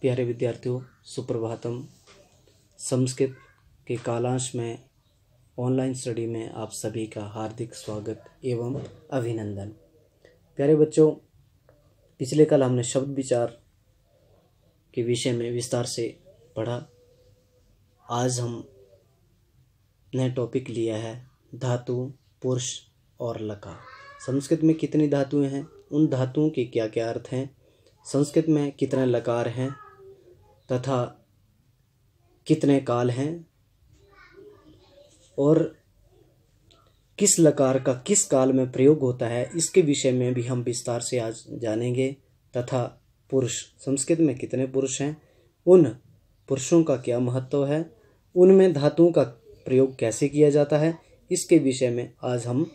प्यारे विद्यार्थियों, सुप्रभातम। संस्कृत के कालांश में ऑनलाइन स्टडी में आप सभी का हार्दिक स्वागत एवं अभिनंदन। प्यारे बच्चों, पिछले कल हमने शब्द विचार के विषय में विस्तार से पढ़ा। आज हम नया टॉपिक लिया है धातु, पुरुष और लकार। संस्कृत में कितनी धातुएं हैं, उन धातुओं के क्या क्या अर्थ हैं, संस्कृत में कितने लकार हैं तथा कितने काल हैं और किस लकार का किस काल में प्रयोग होता है, इसके विषय में भी हम विस्तार से आज जानेंगे। तथा पुरुष, संस्कृत में कितने पुरुष हैं, उन पुरुषों का क्या महत्व है, उनमें धातुओं का प्रयोग कैसे किया जाता है, इसके विषय में आज हम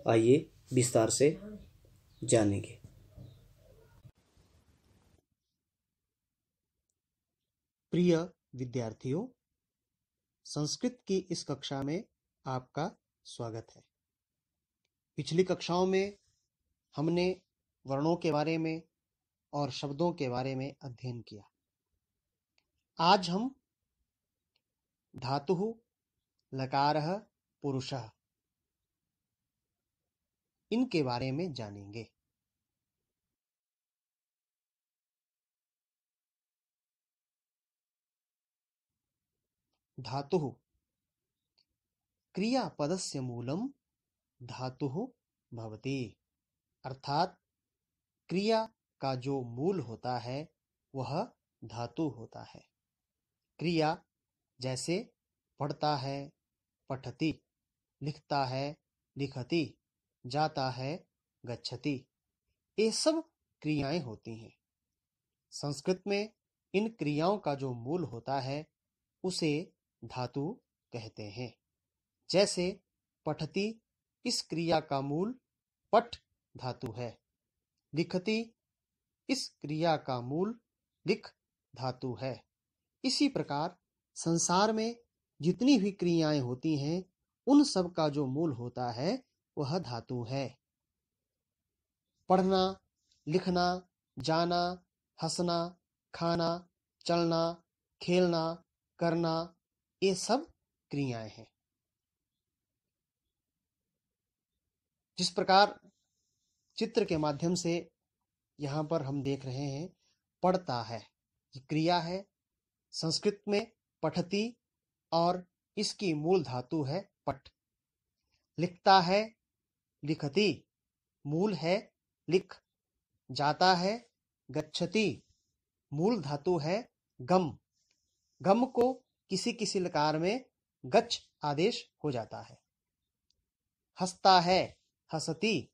आइए विस्तार से जानेंगे। प्रिय विद्यार्थियों, संस्कृत की इस कक्षा में आपका स्वागत है। पिछली कक्षाओं में हमने वर्णों के बारे में और शब्दों के बारे में अध्ययन किया। आज हम धातुः, लकारः, पुरुषः इनके बारे में जानेंगे। धातुः क्रियापदस्य मूलम धातुः भवति, अर्थात क्रिया का जो मूल होता है वह धातु होता है। क्रिया जैसे पढ़ता है, पठति, लिखता है, लिखति, जाता है, गच्छति, ये सब क्रियाएं होती हैं। संस्कृत में इन क्रियाओं का जो मूल होता है उसे धातु कहते हैं। जैसे पठति, इस क्रिया का मूल पठ धातु है। लिखति, इस क्रिया का मूल लिख धातु है। इसी प्रकार संसार में जितनी भी क्रियाएं होती हैं उन सब का जो मूल होता है वह धातु है। पढ़ना, लिखना, जाना, हंसना, खाना, चलना, खेलना, करना, ये सब क्रियाएं हैं। जिस प्रकार चित्र के माध्यम से यहाँ पर हम देख रहे हैं, पढ़ता है, ये क्रिया है। संस्कृत में पठति और इसकी मूल धातु है पठ। लिखता है, लिखति, मूल है लिख। जाता है, गच्छति, मूल धातु है गम। गम को किसी किसी लकार में गच्छ आदेश हो जाता है। हंसता है, हसति,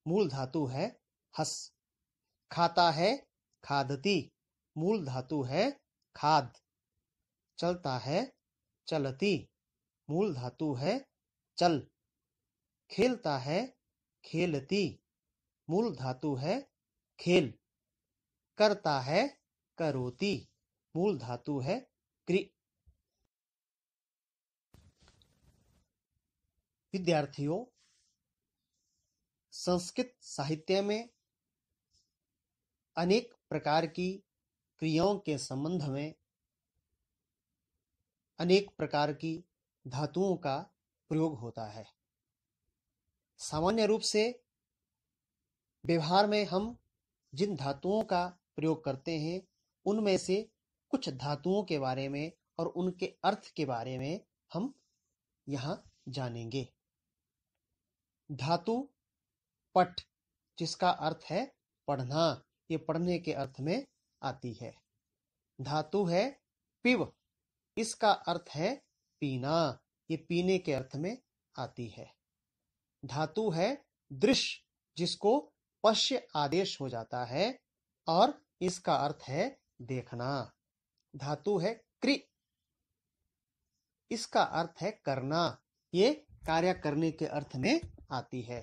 मूल धातु है हस। खाता है, खादति, मूल धातु है खाद। चलता है, चलति, मूल धातु है चल। खेलता है, खेलति, मूल धातु है खेल। करता है, करोति, मूल धातु है क्रि। विद्यार्थियों, संस्कृत साहित्य में अनेक प्रकार की क्रियाओं के संबंध में अनेक प्रकार की धातुओं का प्रयोग होता है। सामान्य रूप से व्यवहार में हम जिन धातुओं का प्रयोग करते हैं उनमें से कुछ धातुओं के बारे में और उनके अर्थ के बारे में हम यहाँ जानेंगे। धातु पठ, जिसका अर्थ है पढ़ना, ये पढ़ने के अर्थ में आती है। धातु है पिब, इसका अर्थ है पीना, ये पीने के अर्थ में आती है। धातु है दृश्य, जिसको पश्य आदेश हो जाता है और इसका अर्थ है देखना। धातु है क्रि, इसका अर्थ है करना, ये कार्य करने के अर्थ में आती है।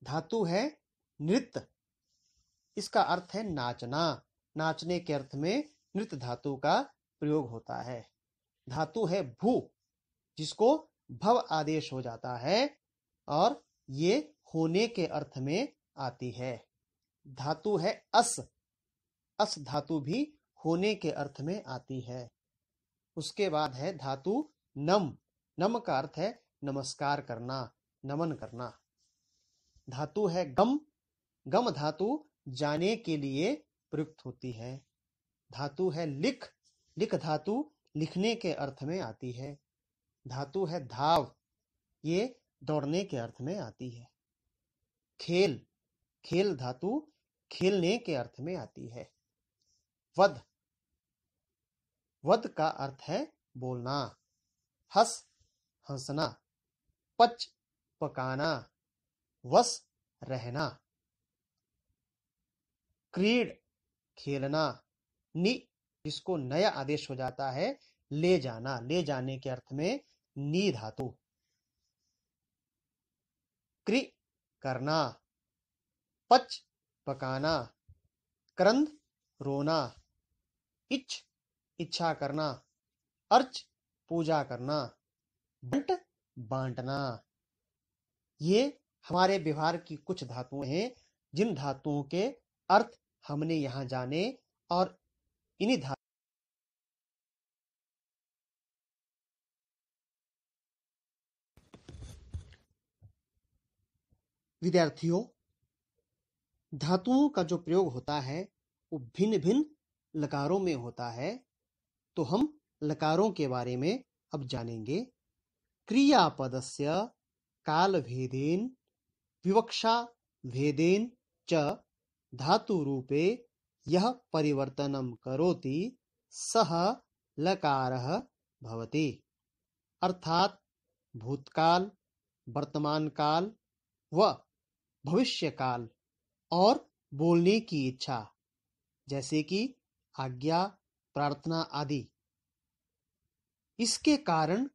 धातु है नृत्य, इसका अर्थ है नाचना, नाचने के अर्थ में नृत्य धातु का प्रयोग होता है। धातु है भू, जिसको भव आदेश हो जाता है और ये होने के अर्थ में आती है। धातु है अस, अस धातु भी होने के अर्थ में आती है। उसके बाद है धातु नम। नम का अर्थ है नमस्कार करना, नमन करना। धातु है गम। गम धातु जाने के लिए प्रयुक्त होती है। धातु है लिख। लिख धातु लिखने के अर्थ में आती है। धातु है धाव। ये दौड़ने के अर्थ में आती है। खेल। खेल धातु खेलने के अर्थ में आती है। वध। वध का अर्थ है बोलना। हंस हंसना। पच पकाना। वश रहना। क्रीड खेलना। नि जिसको नया आदेश हो जाता है ले जाना, ले जाने के अर्थ में नी धातु। क्रि करना। पच पकाना। क्रंद रोना। इच्छ इच्छा करना। अर्च पूजा करना। बंट बांटना। ये हमारे व्यवहार की कुछ धातुएं हैं जिन धातुओं के अर्थ हमने यहाँ जाने और इन्हीं धातु विद्यार्थियों, धातुओं का जो प्रयोग होता है वो भिन्न भिन्न लकारों में होता है। तो हम लकारों के बारे में अब जानेंगे। क्रियापदस्य कालभेदेन विवक्षा भेदेन च धातुरूपे यह परिवर्तनं करोति सः लकारः भवति। अर्थात भूतकाल, वर्तमान काल व भविष्य काल और बोलने की इच्छा, जैसे कि आज्ञा, प्रार्थना आदि, इसके कारण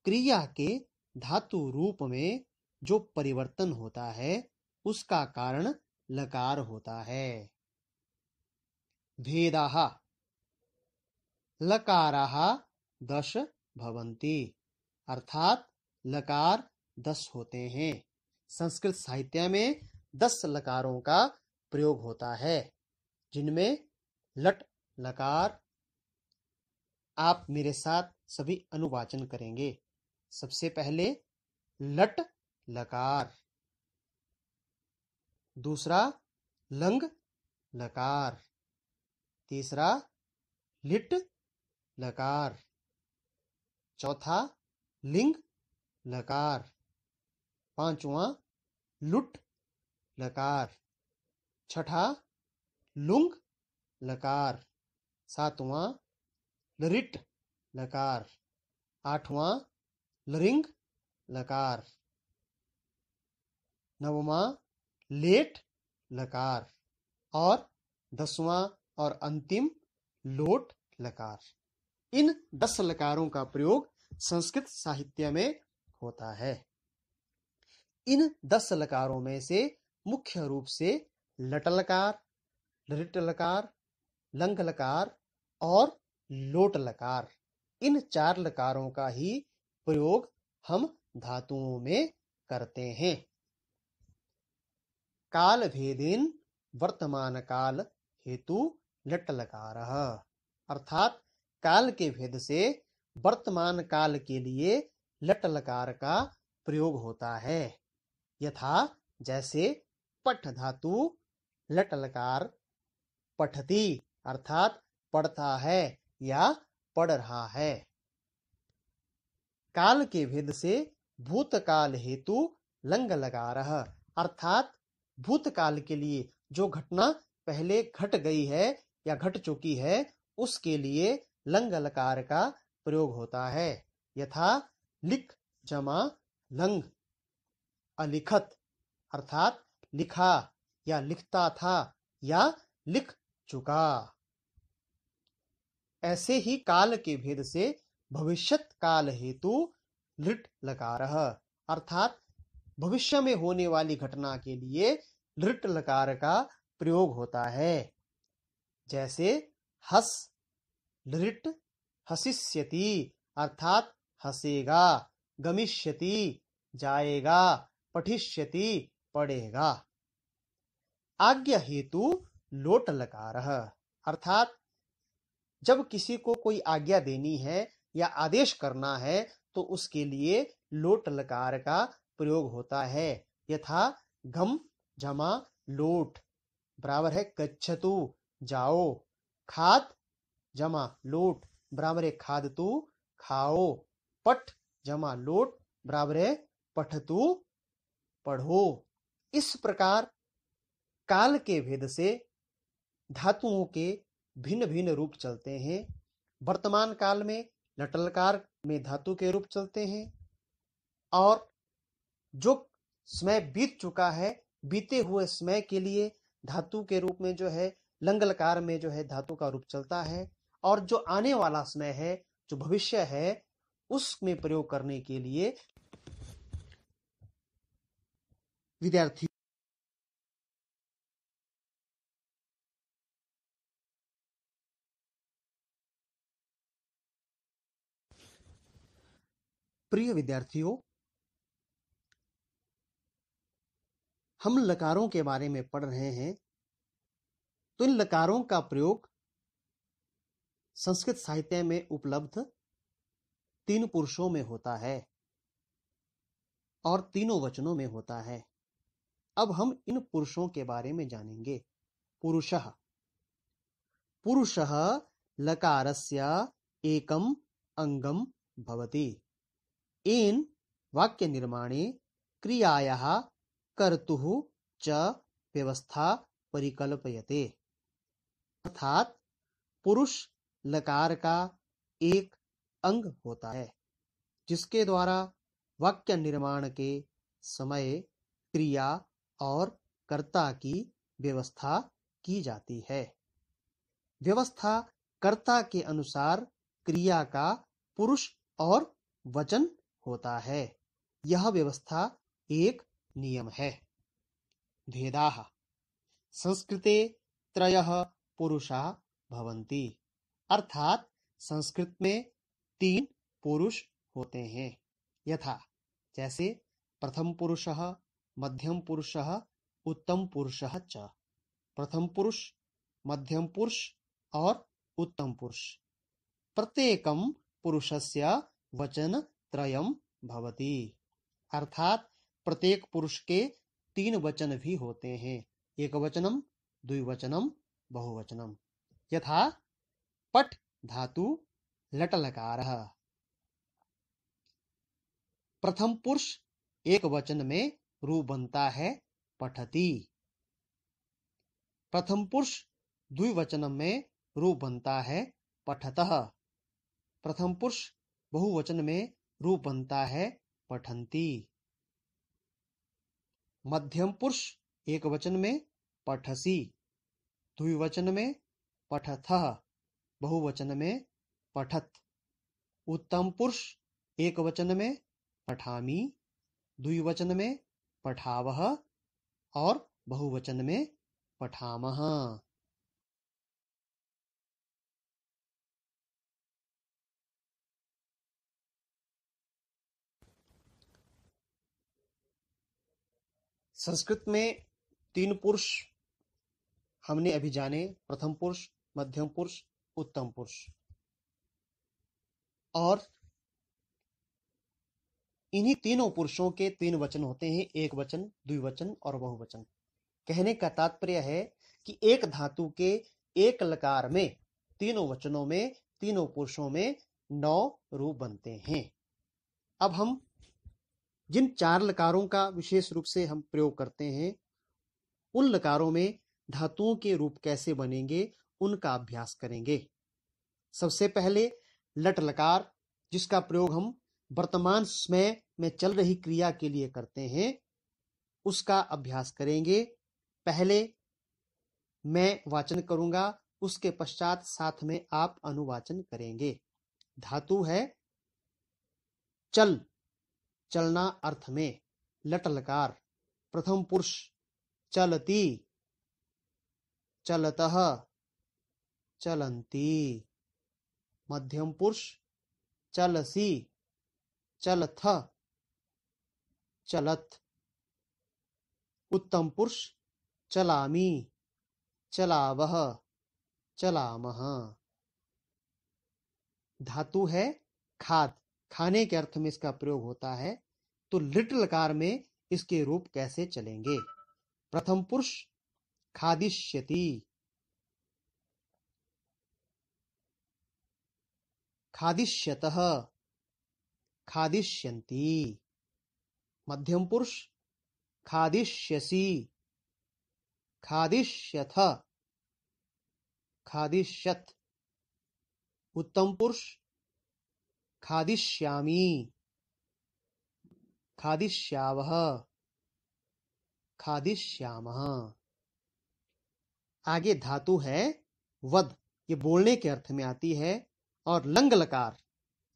क्रिया के धातु रूप में जो परिवर्तन होता है उसका कारण लकार होता है। भेदाः लकाराः 10 भवन्ति। अर्थात लकार 10 होते हैं। संस्कृत साहित्य में 10 लकारों का प्रयोग होता है, जिनमें लट लकार। आप मेरे साथ सभी अनुवाचन करेंगे। सबसे पहले लट लकार, दूसरा लंग लकार, तीसरा लिट लकार, चौथा लिंग लकार, पांचवा लुट लकार, छठा लुंग लकार, सातवां लरिट लकार, आठवां लरिंग लकार, नववां लेट लकार और 10वां और अंतिम लोट लकार। इन 10 लकारों का प्रयोग संस्कृत साहित्य में होता है। इन 10 लकारों में से मुख्य रूप से लट लकार, लरिट लकार, लंग लकार और लोट लकार, इन 4 लकारों का ही प्रयोग हम धातुओं में करते हैं। काल भेदेन वर्तमान काल हेतु लट लकारः। अर्थात काल के भेद से वर्तमान काल के लिए लट लकार का प्रयोग होता है। यथा जैसे पठ धातु लट लकार पठती, अर्थात पढ़ता है या पढ़ रहा है। काल के भेद से भूतकाल हेतु लंग लकारः। अर्थात भूतकाल के लिए जो घटना पहले घट गई है या घट चुकी है उसके लिए लंग लकार का प्रयोग होता है। यथा लिख जमा लंग, अलिखत अर्थात लिखा या लिखता था या लिख चुका। ऐसे ही काल के भेद से भविष्यत काल हेतु लृट लकारः। अर्थात भविष्य में होने वाली घटना के लिए लृट लकार का प्रयोग होता है। जैसे हस लृट हसिष्यति, अर्थात हंसेगा, गमिष्यति जाएगा, पठिष्यति पढ़ेगा। आज्ञा हेतु लोट लकारः। अर्थात जब किसी को कोई आज्ञा देनी है या आदेश करना है तो उसके लिए लोट लकार का प्रयोग होता है। यथा घम जमा लोट बराबर है गच्छतु जाओ, खाद जमा लोट बराबर है खादतु खाओ, पठ जमा लोट बराबर है पठतु पढ़ो। इस प्रकार काल के भेद से धातुओं के भिन्न भिन्न रूप चलते हैं। वर्तमान काल में लटलकार में धातु के रूप चलते हैं और जो समय बीत चुका है, बीते हुए समय के लिए धातु के रूप में जो है लंगलकार में जो है धातु का रूप चलता है, और जो आने वाला समय है, जो भविष्य है, उसमें प्रयोग करने के लिए विद्यार्थी प्रिय विद्यार्थियों, हम लकारों के बारे में पढ़ रहे हैं। तो इन लकारों का प्रयोग संस्कृत साहित्य में उपलब्ध तीन पुरुषों में होता है और तीनों वचनों में होता है। अब हम इन पुरुषों के बारे में जानेंगे। पुरुषः पुरुषः लकारस्य एकम अंगम भवति। इन वाक्य निर्माणे क्रियायाः कर्तुः च व्यवस्था परिकल्पयते। अर्थात पुरुष लकार का एक अंग होता है जिसके द्वारा वाक्य निर्माण के समय क्रिया और कर्ता की व्यवस्था की जाती है। व्यवस्था कर्ता के अनुसार क्रिया का पुरुष और वचन होता है। यह व्यवस्था एक नियम है। भेदाः संस्कृते त्रयः पुरुषा भवन्ति। अर्थात संस्कृत में तीन पुरुष होते हैं। यथा जैसे प्रथम पुरुषः, मध्यम पुरुषः, उत्तम पुरुषः च। प्रथम पुरुष, मध्यम पुरुष और उत्तम पुरुष। प्रत्येकम पुरुषस्य वचन त्रयम भवति। अर्थात प्रत्येक पुरुष के तीन वचन भी होते हैं। एक वचनम, द्विवचनम, बहुवचनम। यथा पठ धातु लट लकारः। प्रथम पुरुष एक वचन में रूप बनता है पठति। प्रथम पुरुष द्विवचन में रूप बनता है पठतः। प्रथम पुरुष बहुवचन में रूप बनता है पठन्ति। मध्यम पुरुष एक वचन में पठसि, द्विवचन में पठथः, बहुवचन में पठत। उत्तम पुरुष एक वचन में पठामि, द्विवचन में पठावः और बहुवचन में पठामः। संस्कृत में तीन पुरुष हमने अभी जाने, प्रथम पुरुष, मध्यम पुरुष, उत्तम पुरुष। और इन्हीं तीनों पुरुषों के तीन वचन होते हैं, एक वचन, द्विवचन और बहुवचन। कहने का तात्पर्य है कि एक धातु के एक लकार में तीनों वचनों में, तीनों पुरुषों में 9 रूप बनते हैं। अब हम जिन चार लकारों का विशेष रूप से हम प्रयोग करते हैं, उन लकारों में धातुओं के रूप कैसे बनेंगे उनका अभ्यास करेंगे। सबसे पहले लट लकार, जिसका प्रयोग हम वर्तमान समय में चल रही क्रिया के लिए करते हैं, उसका अभ्यास करेंगे। पहले मैं वाचन करूंगा, उसके पश्चात साथ में आप अनुवाचन करेंगे। धातु है चल, चलना अर्थ में लट लकार। प्रथम पुरुष चलती, चलतः, चलन्ति। मध्यम पुरुष चलसि, चलथ, चलत। उत्तम पुरुष चलामि, चलावः, चलामः। धातु है खाद, खाने के अर्थ में इसका प्रयोग होता है, तो लिट लकार में इसके रूप कैसे चलेंगे? प्रथम पुरुष खादिष्यति, खादिष्यतः, खादिष्यन्ति। मध्यम पुरुष खादिष्यसि, खादिष्यथ, खादिष्यत्। उत्तम पुरुष खादिष्यामि, खादिष्यावः, खादिष्यामः। आगे धातु है वद, ये बोलने के अर्थ में आती है, और लंग लकार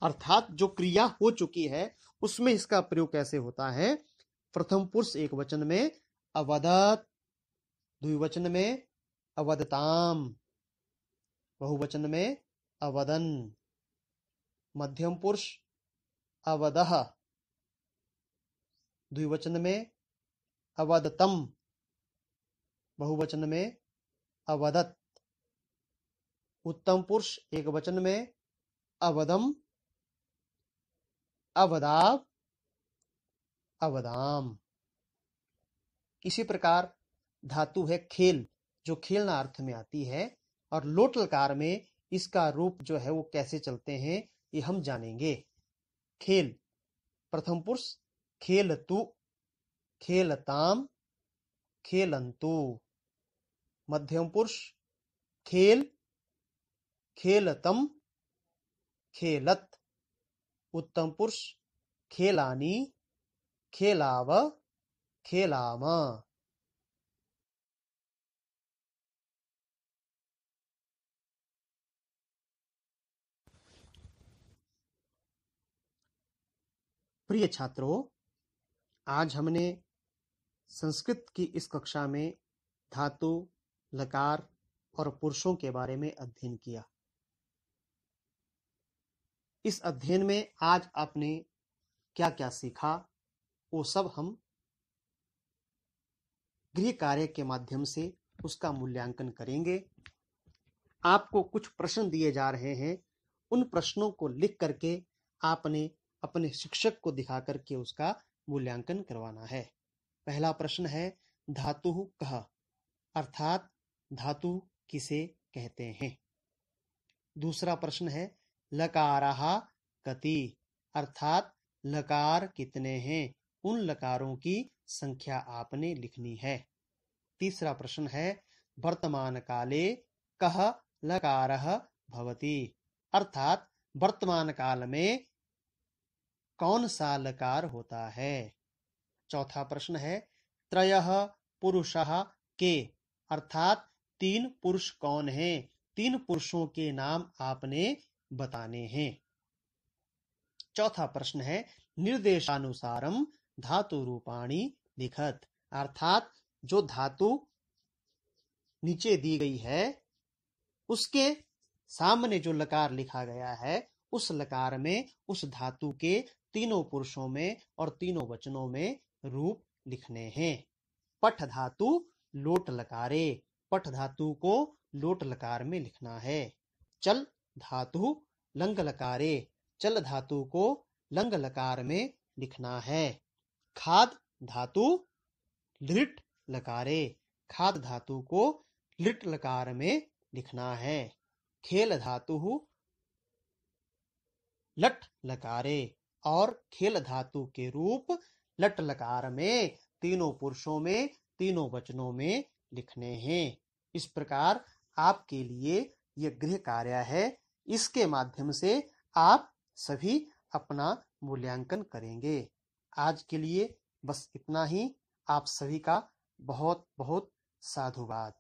अर्थात जो क्रिया हो चुकी है उसमें इसका प्रयोग कैसे होता है? प्रथम पुरुष एक वचन में अवदत, द्विवचन में अवदताम, बहुवचन में अवदन। मध्यम पुरुष अवदह, द्विवचन में अवदतम, बहुवचन में अवदत। उत्तम पुरुष एक वचन में अवदम, अवदाव, अवदाम। इसी प्रकार धातु है खेल, जो खेलना अर्थ में आती है, और लोट लकार में इसका रूप जो है वो कैसे चलते हैं ये हम जानेंगे। खेल, प्रथम पुरुष खेलतु, खेलताम, खेलंतु। मध्यम पुरुष खेल, खेलतम, खेलत। उत्तम पुरुष खेलानी, खेलाव, खेलाम। प्रिय छात्रों, आज हमने संस्कृत की इस कक्षा में धातु, लकार और पुरुषों के बारे में अध्ययन किया। इस अध्ययन में आज आपने क्या क्या सीखा वो सब हम गृह कार्य के माध्यम से उसका मूल्यांकन करेंगे। आपको कुछ प्रश्न दिए जा रहे हैं, उन प्रश्नों को लिख करके आपने अपने शिक्षक को दिखा करके उसका मूल्यांकन करवाना है। पहला प्रश्न है धातु कः, अर्थात धातु किसे कहते हैं। दूसरा प्रश्न है लकाराः कति, अर्थात लकार कितने हैं, उन लकारों की संख्या आपने लिखनी है। तीसरा प्रश्न है वर्तमान काले कः लकारः भवति, अर्थात वर्तमान काल में कौन सा लकार होता है। चौथा प्रश्न है त्रयः पुरुषः के, अर्थात तीन पुरुष कौन हैं, तीन पुरुषों के नाम आपने बताने हैं। चौथा प्रश्न है निर्देशानुसारम धातु रूपाणी लिखत, अर्थात जो धातु नीचे दी गई है उसके सामने जो लकार लिखा गया है उस लकार में उस धातु के तीनों पुरुषों में और तीनों वचनों में रूप लिखने हैं। पठ धातु लोट लकारे, पठ धातु को लोट लकार में लिखना है। चल धातु लंग लकारे, चल धातु को लंग लकार में लिखना है। खाद धातु लिट लकारे, खाद धातु को लिट लकार में लिखना है। खेल धातु लट लकारे, और खेल धातु के रूप लट लकार में तीनों पुरुषों में तीनों वचनों में लिखने हैं। इस प्रकार आपके लिए यह गृह कार्य है, इसके माध्यम से आप सभी अपना मूल्यांकन करेंगे। आज के लिए बस इतना ही। आप सभी का बहुत बहुत साधुवाद।